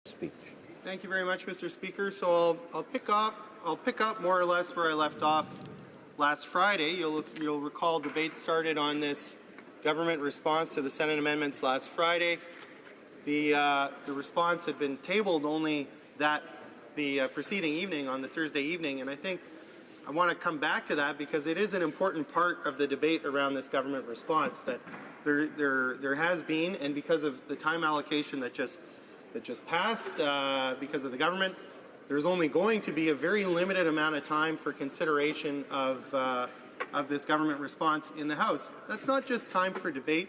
speech. Thank you very much, Mr. Speaker. So I'll pick up more or less where I left off last Friday. You'll recall debate started on this government response to the Senate amendments last Friday. The response had been tabled only the preceding evening on the Thursday evening, and I think I want to come back to that because it is an important part of the debate around this government response that there has been, and because of the time allocation that just passed because of the government, there's only going to be a very limited amount of time for consideration of this government response in the House. That's not just time for debate,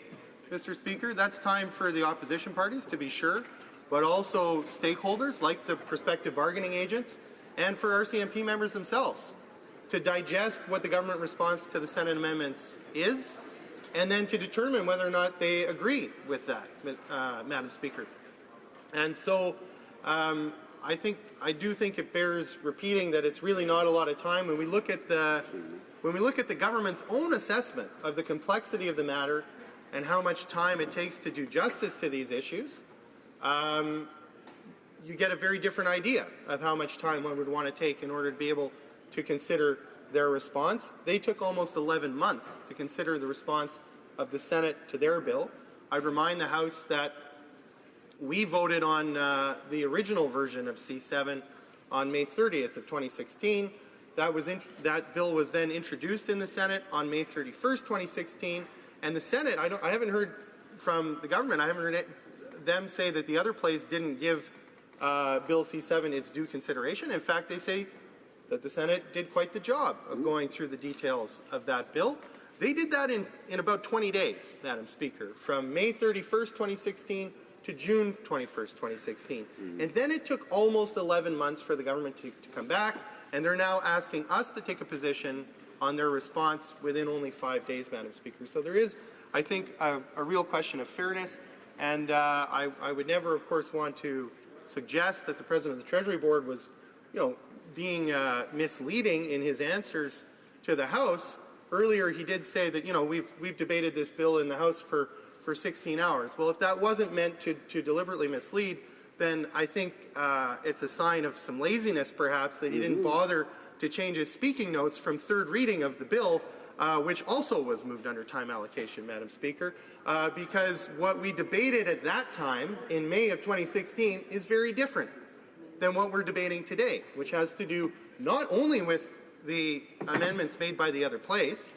Mr. Speaker. That's time for the opposition parties, to be sure, but also stakeholders like the prospective bargaining agents and for RCMP members themselves to digest what the government response to the Senate amendments is and then to determine whether or not they agree with that, Madam Speaker. And so I do think it bears repeating that it's really not a lot of time when we look at the government's own assessment of the complexity of the matter and how much time it takes to do justice to these issues. You get a very different idea of how much time one would want to take in order to be able to consider their response. They took almost 11 months to consider the response of the Senate to their bill. I'd remind the House that we voted on the original version of C-7 on May 30th of 2016. That bill was then introduced in the Senate on May 31st, 2016, and the Senate, I haven't heard from the government, I haven't heard them say that the other place didn't give Bill C-7 its due consideration. In fact, they say that the Senate did quite the job of going through the details of that bill. They did that in about 20 days, Madam Speaker, from May 31st, 2016 to June 21st, 2016. And then it took almost 11 months for the government to come back, and they're now asking us to take a position on their response within only 5 days, Madam Speaker. So there is, I think, a real question of fairness, and I would never, of course, want to suggest that the President of the Treasury Board was, being misleading in his answers to the House. Earlier, he did say that, we've debated this bill in the House for 16 hours. Well, if that wasn't meant to deliberately mislead, then I think it's a sign of some laziness, perhaps, that he didn't bother to change his speaking notes from third reading of the bill, which also was moved under time allocation, Madam Speaker, because what we debated at that time in May of 2016 is very different than what we're debating today, which has to do not only with the amendments made by the other place,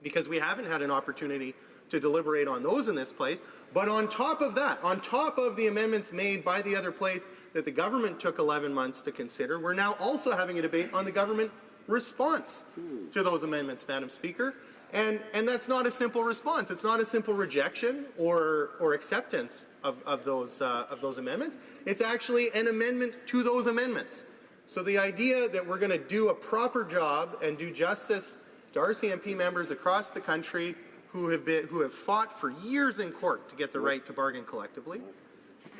because we haven't had an opportunity to deliberate on those in this place, but on top of that, on top of the amendments made by the other place that the government took 11 months to consider, we're now also having a debate on the government response to those amendments, Madam Speaker. And that's not a simple response. It's not a simple rejection or acceptance of those amendments. It's actually an amendment to those amendments. So the idea that we're going to do a proper job and do justice to RCMP members across the country who have fought for years in court to get the right to bargain collectively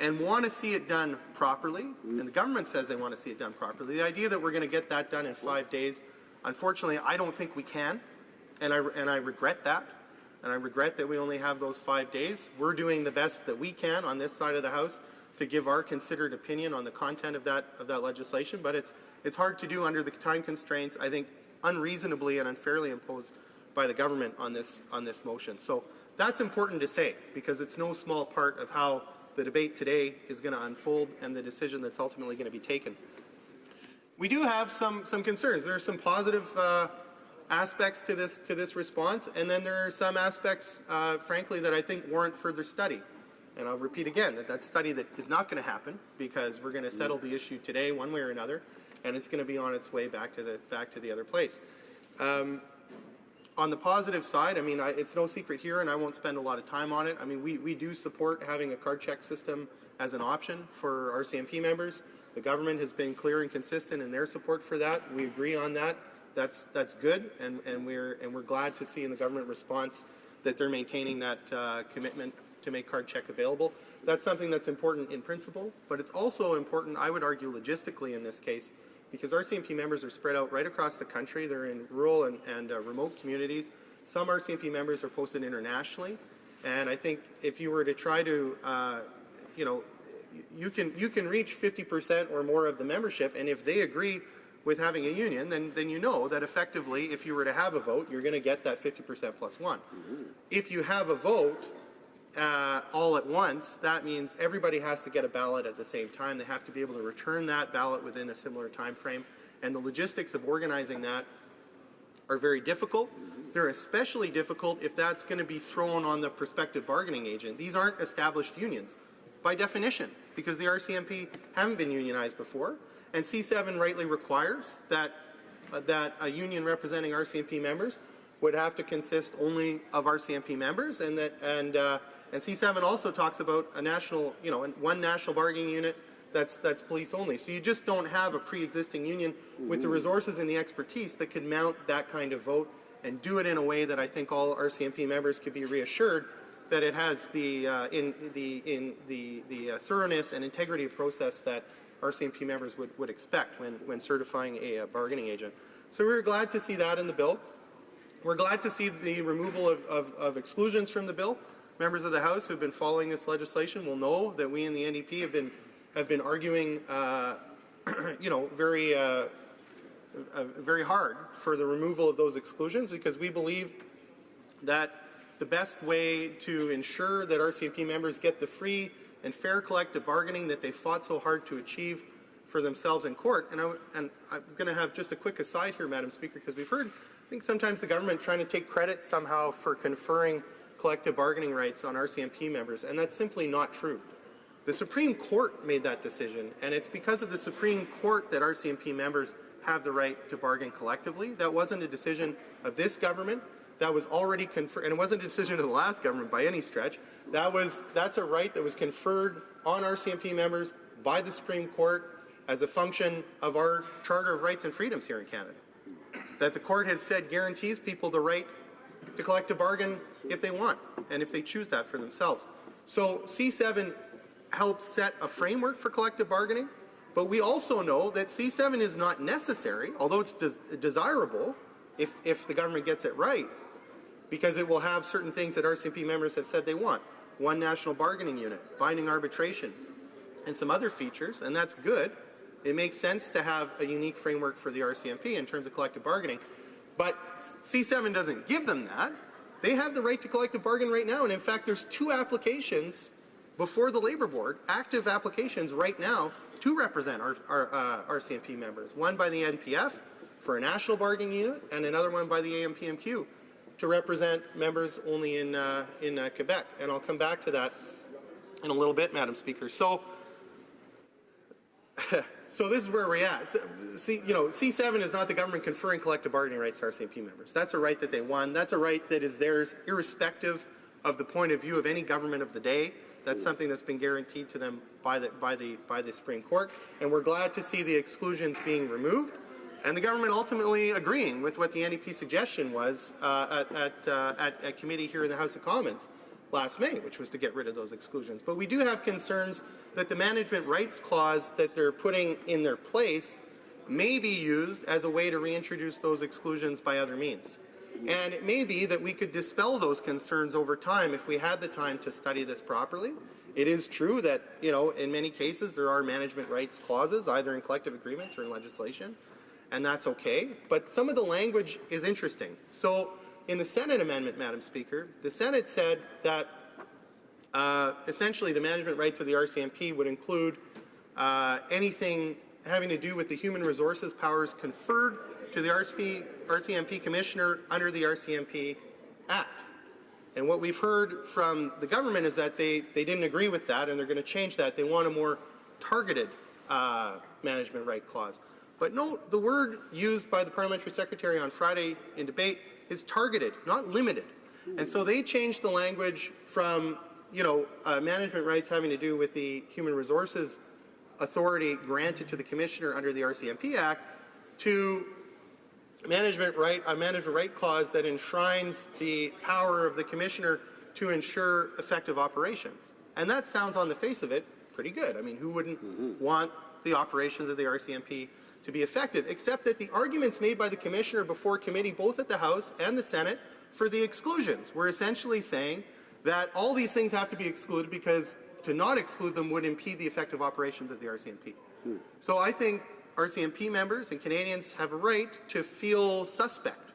and want to see it done properly, and the government says they want to see it done properly, the idea that we're going to get that done in 5 days, unfortunately, I don't think we can, and I regret that. And I regret that we only have those 5 days. We're doing the best that we can on this side of the House to give our considered opinion on the content of that legislation, but it's hard to do under the time constraints, I think, unreasonably and unfairly imposed by the government on this motion. So that's important to say, because it's no small part of how the debate today is going to unfold and the decision that's ultimately going to be taken. We do have some concerns. There are some positive aspects to this response, and then there are some aspects, frankly, that I think warrant further study. And I'll repeat again that study that is not going to happen, because we're going to settle the issue today one way or another, and it's going to be on its way back to the other place. On the positive side, I mean, it's no secret here, and I won't spend a lot of time on it. I mean, we do support having a card check system as an option for RCMP members. The government has been clear and consistent in their support for that. We agree on that. That's good, and we're glad to see in the government response that they're maintaining that commitment to make card check available. That's something that's important in principle, but it's also important, I would argue, logistically in this case, because RCMP members are spread out right across the country. They're in rural and remote communities. Some RCMP members are posted internationally, and I think if you were to try to, you can reach 50% or more of the membership, and if they agree with having a union, then you know that effectively, if you were to have a vote, you're going to get that 50% plus one. If you have a vote all at once, that means everybody has to get a ballot at the same time. They have to be able to return that ballot within a similar time frame, and the logistics of organizing that are very difficult. They're especially difficult if that's going to be thrown on the prospective bargaining agent. These aren't established unions by definition, because the RCMP haven't been unionized before, and C-7 rightly requires that a union representing RCMP members would have to consist only of RCMP members, and C-7 also talks about a national, one national bargaining unit that's police only. So you just don't have a pre-existing union with the resources and the expertise that could mount that kind of vote and do it in a way that I think all RCMP members could be reassured that it has the thoroughness and integrity of process that RCMP members would expect when certifying a bargaining agent. So we were glad to see that in the bill. We're glad to see the removal of exclusions from the bill. Members of the House who have been following this legislation will know that we in the NDP have been arguing, very hard for the removal of those exclusions, because we believe that the best way to ensure that RCMP members get the free and fair collective bargaining that they fought so hard to achieve for themselves in court. And I'm going to have just a quick aside here, Madam Speaker, because we've heard, I think sometimes the government trying to take credit somehow for conferring collective bargaining rights on RCMP members, and that's simply not true. The Supreme Court made that decision, and it's because of the Supreme Court that RCMP members have the right to bargain collectively. That wasn't a decision of this government. That was already conferred, and it wasn't a decision of the last government by any stretch. That's a right that was conferred on RCMP members by the Supreme Court as a function of our Charter of Rights and Freedoms here in Canada. That the court has said guarantees people the right to collective bargain if they want, and if they choose that for themselves. So C-7 helps set a framework for collective bargaining, but we also know that C-7 is not necessary, although it's desirable if the government gets it right, because it will have certain things that RCMP members have said they want. One national bargaining unit, binding arbitration, and some other features, and that's good. It makes sense to have a unique framework for the RCMP in terms of collective bargaining, but C-7 doesn't give them that. They have the right to collective bargain right now, and in fact there's 2 applications before the Labour Board, active applications right now to represent our RCMP members. One by the NPF for a national bargaining unit, and another one by the AMPMQ to represent members only in Quebec. And I'll come back to that in a little bit, Madam Speaker. So this is where we're at. C-7 is not the government conferring collective bargaining rights to RCMP members. That's a right that they won. That's a right that is theirs irrespective of the point of view of any government of the day. That's something that's been guaranteed to them by the Supreme Court. And we're glad to see the exclusions being removed, and the government ultimately agreeing with what the NDP suggestion was at committee here in the House of Commons last May, which was to get rid of those exclusions. But we do have concerns that the management rights clause that they're putting in their place may be used as a way to reintroduce those exclusions by other means. And it may be that we could dispel those concerns over time if we had the time to study this properly. It is true that, in many cases there are management rights clauses, either in collective agreements or in legislation, and that's okay. But some of the language is interesting. So in the Senate amendment, Madam Speaker, the Senate said that essentially the management rights of the RCMP would include anything having to do with the human resources powers conferred to the RCMP Commissioner under the RCMP Act. And what we've heard from the government is that they didn't agree with that, and they're going to change that. They want a more targeted management right clause. But note, the word used by the Parliamentary Secretary on Friday in debate is targeted, not limited. And so they changed the language from, management rights having to do with the human resources authority granted to the Commissioner under the RCMP Act to a management right clause that enshrines the power of the Commissioner to ensure effective operations. And that sounds on the face of it pretty good. I mean, who wouldn't want the operations of the RCMP to be effective, except that the arguments made by the Commissioner before committee, both at the House and the Senate, for the exclusions were essentially saying that all these things have to be excluded because to not exclude them would impede the effective operations of the RCMP. So I think RCMP members and Canadians have a right to feel suspect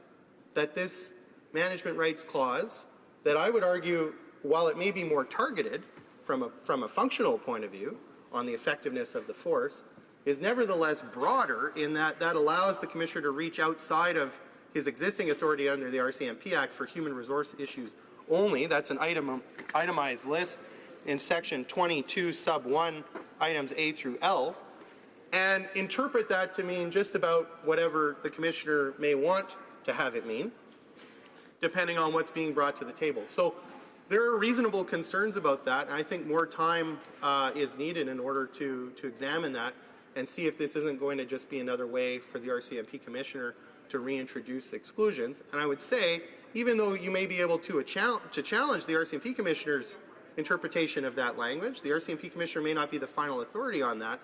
that this management rights clause, that I would argue, while it may be more targeted from a functional point of view on the effectiveness of the force, is nevertheless broader in that that allows the Commissioner to reach outside of his existing authority under the RCMP Act for human resource issues only. That's an itemized list in section 22 sub 1 items A through L, and interpret that to mean just about whatever the Commissioner may want to have it mean, depending on what's being brought to the table. So there are reasonable concerns about that, and I think more time is needed in order to examine that and see if this isn't going to just be another way for the RCMP Commissioner to reintroduce exclusions. And I would say, even though you may be able to challenge the RCMP Commissioner's interpretation of that language, the RCMP Commissioner may not be the final authority on that.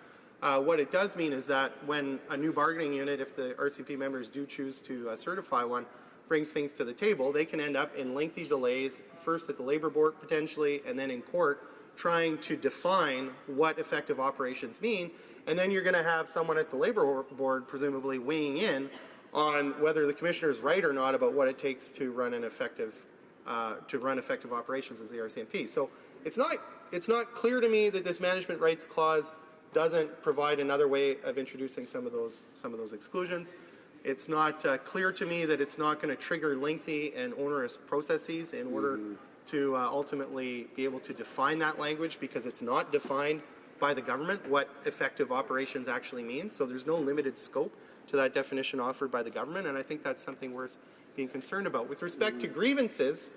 What it does mean is that when a new bargaining unit, if the RCMP members do choose to certify one, brings things to the table, they can end up in lengthy delays, first at the Labour Board potentially, and then in court, trying to define what effective operations mean. And then you're going to have someone at the Labour Board presumably weighing in on whether the Commissioner is right or not about what it takes to run an effective operations as the RCMP. So it's not clear to me that this management rights clause doesn't provide another way of introducing some of those exclusions. It's not clear to me that it's not going to trigger lengthy and onerous processes in order to ultimately be able to define that language, because it's not defined by the government what effective operations actually means. So there's no limited scope to that definition offered by the government, and I think that's something worth being concerned about. With respect to grievances,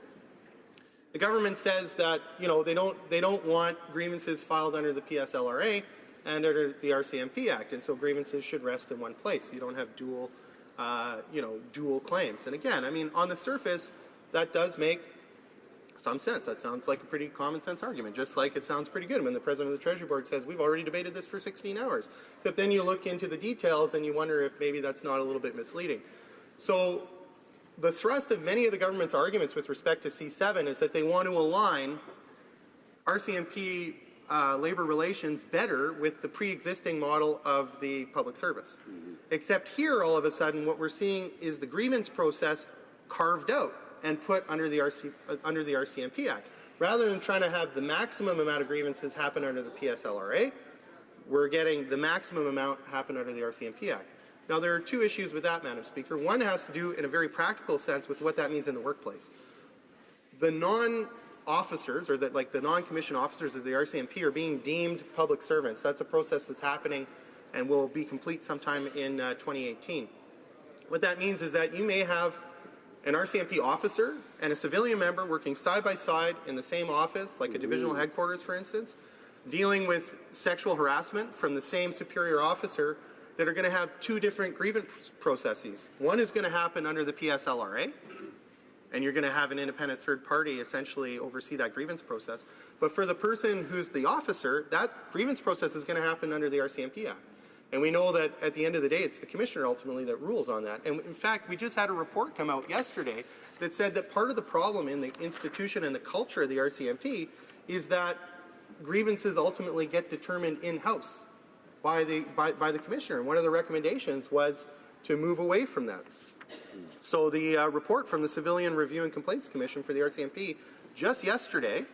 the government says that they don't want grievances filed under the PSLRA and under the RCMP Act, and so grievances should rest in one place. You don't have dual claims. And again, I mean, on the surface, that does make some sense. That sounds like a pretty common sense argument, just like it sounds pretty good when the President of the Treasury Board says, we've already debated this for 16 hours. Except then you look into the details and you wonder if maybe that's not a little bit misleading. So the thrust of many of the government's arguments with respect to C-7 is that they want to align RCMP labor relations better with the pre-existing model of the public service. Except here, all of a sudden, what we're seeing is the grievance process carved out and put under the RCMP Act. Rather than trying to have the maximum amount of grievances happen under the PSLRA, we're getting the maximum amount happen under the RCMP Act. Now, there are two issues with that, Madam Speaker. One has to do, in a very practical sense, with what that means in the workplace. The non-officers, or the non-commissioned officers of the RCMP, are being deemed public servants. That's a process that's happening and will be complete sometime in 2018. What that means is that you may have an RCMP officer and a civilian member working side by side in the same office, like a divisional headquarters, for instance, dealing with sexual harassment from the same superior officer, that are going to have two different grievance processes. One is going to happen under the PSLRA, and you're going to have an independent third party essentially oversee that grievance process. But for the person who's the officer, that grievance process is going to happen under the RCMP Act. And we know that at the end of the day, it's the Commissioner ultimately that rules on that. And in fact, we just had a report come out yesterday that said that part of the problem in the institution and the culture of the RCMP is that grievances ultimately get determined in-house by the Commissioner. And one of the recommendations was to move away from that. So the report from the Civilian Review and Complaints Commission for the RCMP just yesterday,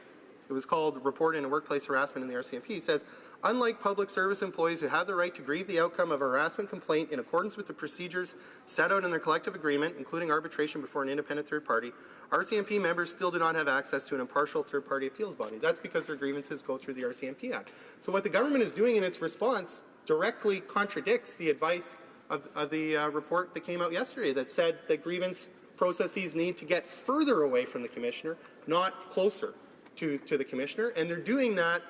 it was called Report into Workplace Harassment in the RCMP, says, unlike public service employees who have the right to grieve the outcome of a harassment complaint in accordance with the procedures set out in their collective agreement, including arbitration before an independent third party, RCMP members still do not have access to an impartial third party appeals body. That's because their grievances go through the RCMP Act. So what the government is doing in its response directly contradicts the advice of the report that came out yesterday that said that grievance processes need to get further away from the Commissioner, not closer to the Commissioner, and they're doing that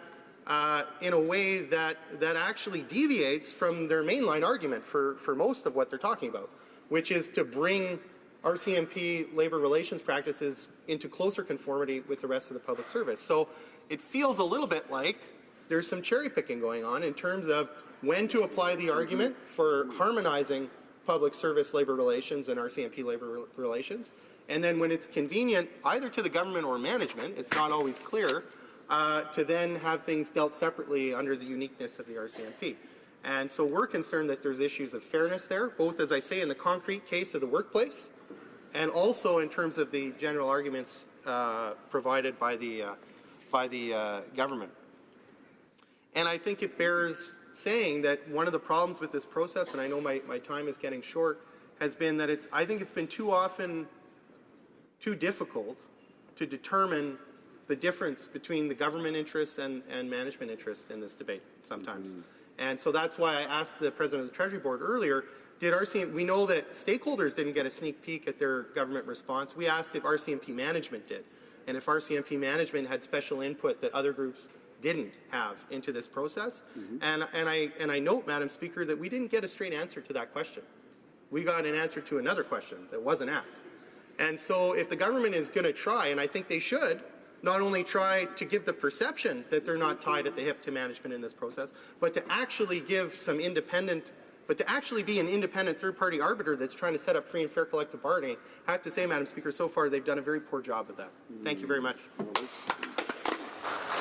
in a way that actually deviates from their mainline argument for most of what they're talking about, which is to bring RCMP labor relations practices into closer conformity with the rest of the public service. So it feels a little bit like there's some cherry picking going on in terms of when to apply the argument for harmonizing public service labor relations and RCMP labor relations, and then when it's convenient either to the government or management, it's not always clear, to then have things dealt separately under the uniqueness of the RCMP. And so we're concerned that there's issues of fairness there, both, as I say, in the concrete case of the workplace, and also in terms of the general arguments provided by the government. And I think it bears saying that one of the problems with this process, and I know my time is getting short, has been that I think it's been too often too difficult to determine the difference between the government interests and management interests in this debate sometimes. And so that's why I asked the President of the Treasury Board earlier, we know that stakeholders didn't get a sneak peek at their government response. We asked if RCMP management did, and if RCMP management had special input that other groups didn't have into this process. And I note, Madam Speaker, that we didn't get a straight answer to that question. We got an answer to another question that wasn't asked. And so if the government is going to try, and I think they should, not only try to give the perception that they're not tied at the hip to management in this process, but to actually give some independent, but to actually be an independent third-party arbiter that's trying to set up free and fair collective bargaining. I have to say, Madam Speaker, so far they've done a very poor job of that. Thank you very much.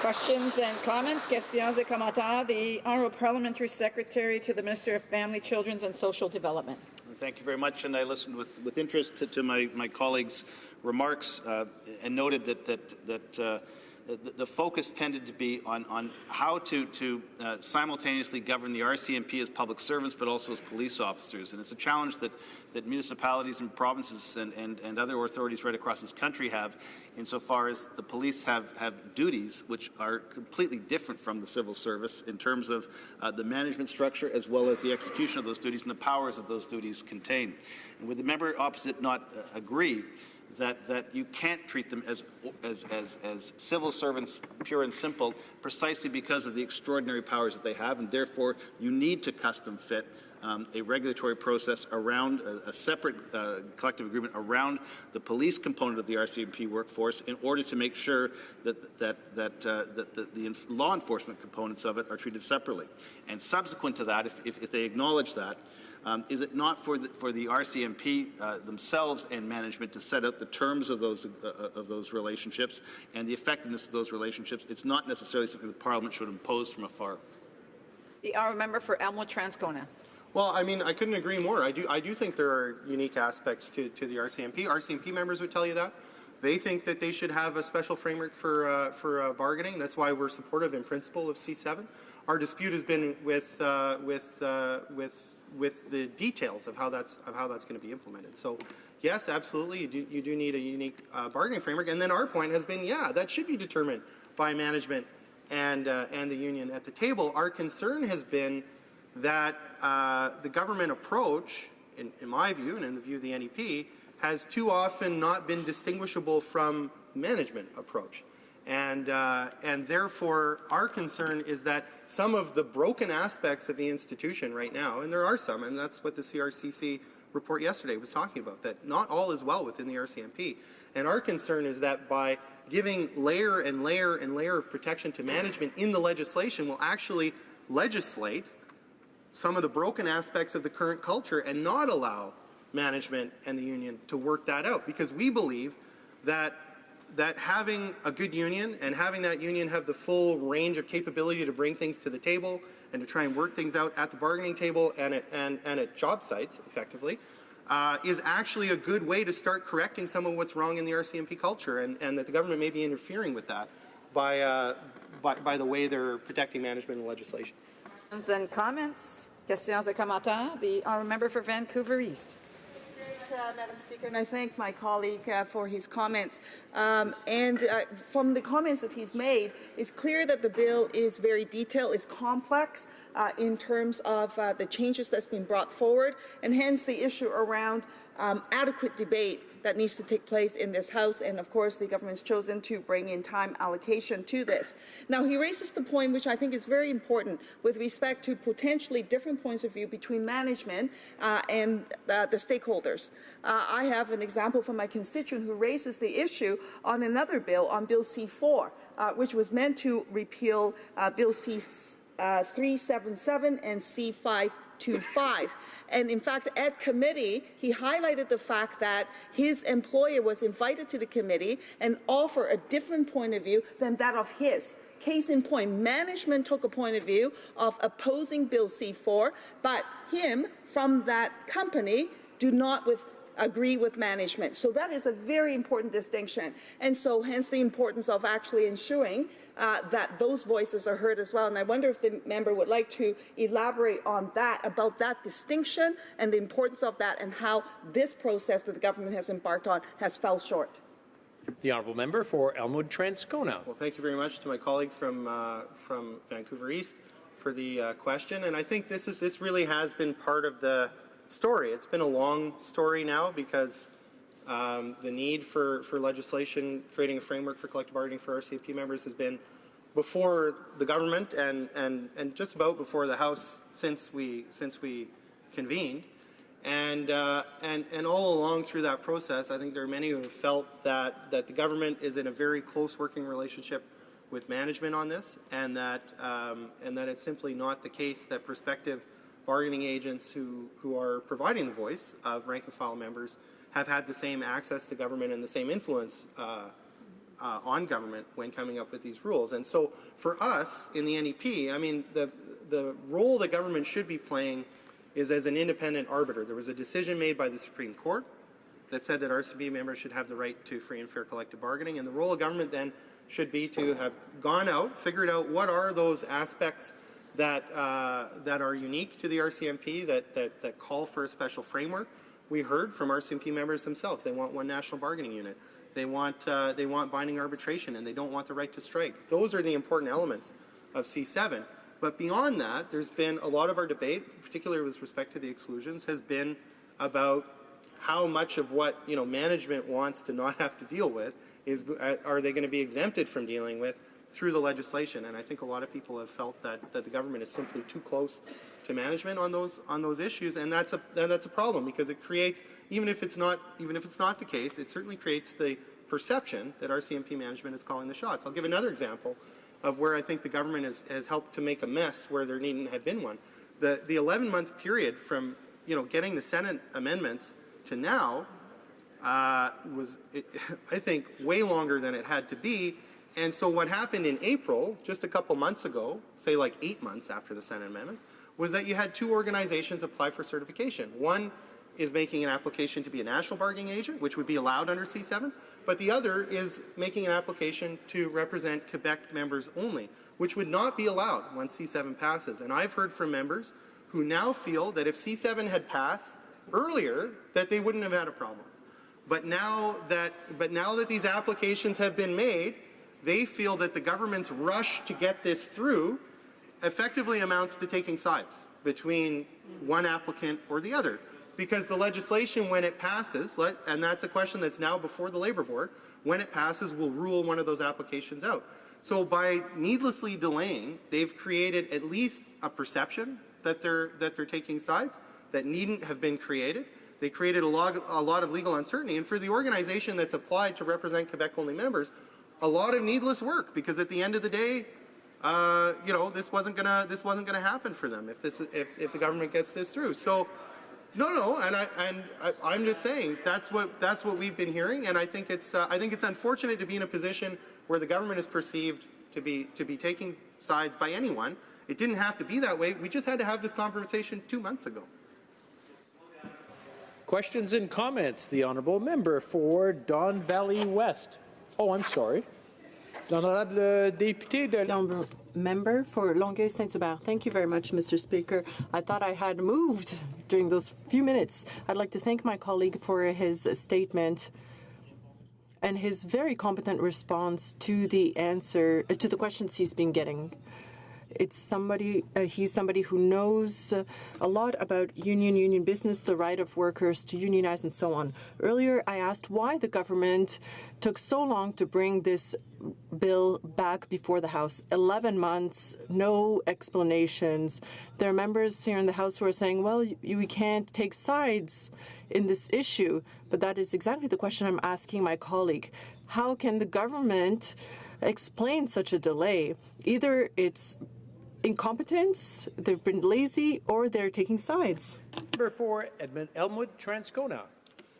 Questions and comments? Questions et commentaires. The Honourable Parliamentary Secretary to the Minister of Family, Children and Social Development. Thank you very much, and I listened with interest to my colleagues' remarks and noted that the focus tended to be on how to simultaneously govern the RCMP as public servants but also as police officers. And it's a challenge that municipalities and provinces and other authorities right across this country have, insofar as the police have duties which are completely different from the civil service in terms of the management structure as well as the execution of those duties and the powers that those duties contain. And would the member opposite not agree that you can't treat them as civil servants, pure and simple, precisely because of the extraordinary powers that they have, and therefore you need to custom fit a regulatory process around a separate collective agreement around the police component of the RCMP workforce in order to make sure that the law enforcement components of it are treated separately. And subsequent to that, if they acknowledge that, is it not for the RCMP themselves and management to set out the terms of those relationships and the effectiveness of those relationships? It's not necessarily something the Parliament should impose from afar. The Honourable Member for Elmwood-Transcona. Well, I mean, I couldn't agree more. I do think there are unique aspects to the RCMP. RCMP members would tell you that. They think that they should have a special framework for bargaining. That's why we're supportive in principle of C-7. Our dispute has been with the details of how that's going to be implemented. So, yes, absolutely, you do need a unique bargaining framework. And then our point has been, yeah, that should be determined by management and the union at the table. Our concern has been that the government approach, in my view and in the view of the NEP, has too often not been distinguishable from management approach. And therefore, our concern is that some of the broken aspects of the institution right now, and there are some, and that's what the CRCC report yesterday was talking about, that not all is well within the RCMP. And our concern is that by giving layer and layer and layer of protection to management in the legislation will actually legislate some of the broken aspects of the current culture and not allow management and the union to work that out. Because we believe that having a good union and having that union have the full range of capability to bring things to the table and to try and work things out at the bargaining table and at job sites effectively is actually a good way to start correcting some of what's wrong in the RCMP culture, and that the government may be interfering with that by the way they're protecting management and legislation. Questions and comments? Questions et commentaires? The Honourable Member for Vancouver East. Madam Speaker, and I thank my colleague for his comments. From the comments that he's made, it's clear that the bill is very detailed, is complex in terms of the changes that's been brought forward, and hence the issue around adequate debate that needs to take place in this House, and of course the government's chosen to bring in time allocation to this. Now, he raises the point, which I think is very important, with respect to potentially different points of view between management and the stakeholders. I have an example from my constituent who raises the issue on another bill, on Bill C-4, which was meant to repeal Bill C-7, C-377 and C-525. And in fact, at committee, he highlighted the fact that his employer was invited to the committee and offer a different point of view than that of his. Case in point, management took a point of view of opposing Bill C-4, but him from that company do not agree with management. So that is a very important distinction. And so hence the importance of actually ensuring that those voices are heard as well. And I wonder if the member would like to elaborate on that, about that distinction and the importance of that and how this process that the government has embarked on has fell short. The honourable member for Elmwood-Transcona. Well, thank you very much to my colleague from Vancouver East for the question. And I think this really has been part of the story. It's been a long story now because the need for legislation creating a framework for collective bargaining for RCMP members has been before the government and just about before the House since we convened. And all along through that process, I think there are many who have felt that the government is in a very close working relationship with management on this, and that it's simply not the case that prospective bargaining agents who are providing the voice of rank and file members have had the same access to government and the same influence on government when coming up with these rules. And so for us in the NEP, I mean, the role that government should be playing is as an independent arbiter. There was a decision made by the Supreme Court that said that RCMP members should have the right to free and fair collective bargaining, and the role of government then should be to have gone out, figured out what are those aspects that are unique to the RCMP that call for a special framework. We heard from RCMP members themselves. They want one national bargaining unit. They want binding arbitration, and they don't want the right to strike. Those are the important elements of C-7. But beyond that, there's been a lot of our debate, particularly with respect to the exclusions, has been about how much of what management wants to not have to deal with are they going to be exempted from dealing with through the legislation. And I think a lot of people have felt that the government is simply too close to management on those issues, and that's a problem, because it creates, even if it's not the case, it certainly creates the perception that RCMP management is calling the shots. I'll give another example of where I think the government has helped to make a mess where there needn't have been one. The 11-month period from getting the Senate amendments to now was, I think, way longer than it had to be. And so what happened in April, just a couple months ago, say like 8 months after the Senate amendments, was that you had two organizations apply for certification. One is making an application to be a national bargaining agent, which would be allowed under C-7, but the other is making an application to represent Quebec members only, which would not be allowed once C-7 passes. And I've heard from members who now feel that if C-7 had passed earlier, that they wouldn't have had a problem. But now that these applications have been made, they feel that the government's rush to get this through effectively amounts to taking sides between one applicant or the other. Because the legislation, when it passes, and that's a question that's now before the Labour Board, when it passes, will rule one of those applications out. So by needlessly delaying, they've created at least a perception that they're taking sides that needn't have been created. They created a lot of legal uncertainty, and for the organization that's applied to represent Quebec-only members, a lot of needless work, because at the end of the day, this wasn't gonna happen for them if the government gets this through. So. No, and I'm just saying that's what we've been hearing, and I think it's unfortunate to be in a position where the government is perceived to be taking sides by anyone. It didn't have to be that way. We just had to have this conversation 2 months ago. Questions and comments. The honourable member for Don Valley West. Oh, I'm sorry. L'honorable député de member for Longueuil-Saint-Hubert. Thank you very much, Mr. Speaker. I thought I had moved during those few minutes. I'd like to thank my colleague for his statement and his very competent response to the questions he's been getting. He's somebody who knows a lot about union business, the right of workers to unionize, and so on. Earlier, I asked why the government took so long to bring this bill back before the House. 11 months, no explanations. There are members here in the House who are saying, well, we can't take sides in this issue. But that is exactly the question I'm asking my colleague. How can the government explain such a delay? Either it's incompetence, they've been lazy, or they're taking sides. Member for Edmund Elmwood, Transcona.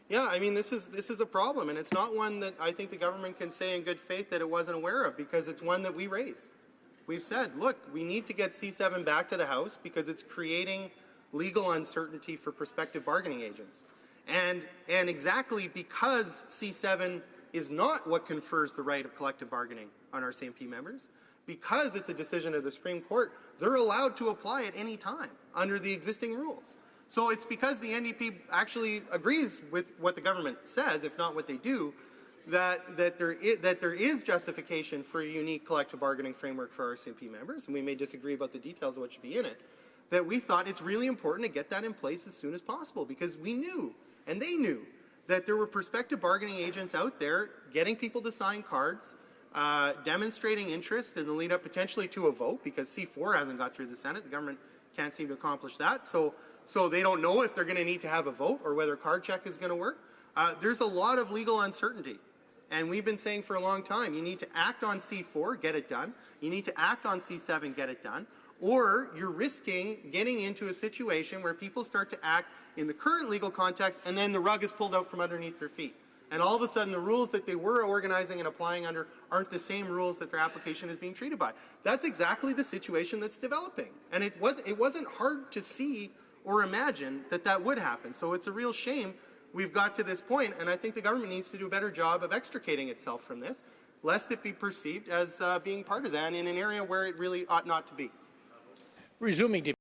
Yeah, I mean, this is a problem, and it's not one that I think the government can say in good faith that it wasn't aware of, because it's one that we raised. We've said, look, we need to get C-7 back to the House because it's creating legal uncertainty for prospective bargaining agents. And exactly because C-7 is not what confers the right of collective bargaining on RCMP members, because it's a decision of the Supreme Court, they're allowed to apply at any time under the existing rules. So it's because the NDP actually agrees with what the government says, if not what they do, that there is justification for a unique collective bargaining framework for RCMP members, and we may disagree about the details of what should be in it, that we thought it's really important to get that in place as soon as possible, because we knew, and they knew, that there were prospective bargaining agents out there getting people to sign cards, demonstrating interest in the lead up potentially to a vote, because C4 hasn't got through the Senate. The government can't seem to accomplish that. So they don't know if they're going to need to have a vote or whether card check is going to work. There's a lot of legal uncertainty. And we've been saying for a long time, you need to act on C4, get it done. You need to act on C7, get it done. Or you're risking getting into a situation where people start to act in the current legal context and then the rug is pulled out from underneath their feet. And all of a sudden, the rules that they were organizing and applying under aren't the same rules that their application is being treated by. That's exactly the situation that's developing. And it wasn't hard to see or imagine that that would happen. So it's a real shame we've got to this point, and I think the government needs to do a better job of extricating itself from this, lest it be perceived as being partisan in an area where it really ought not to be. Resuming debate.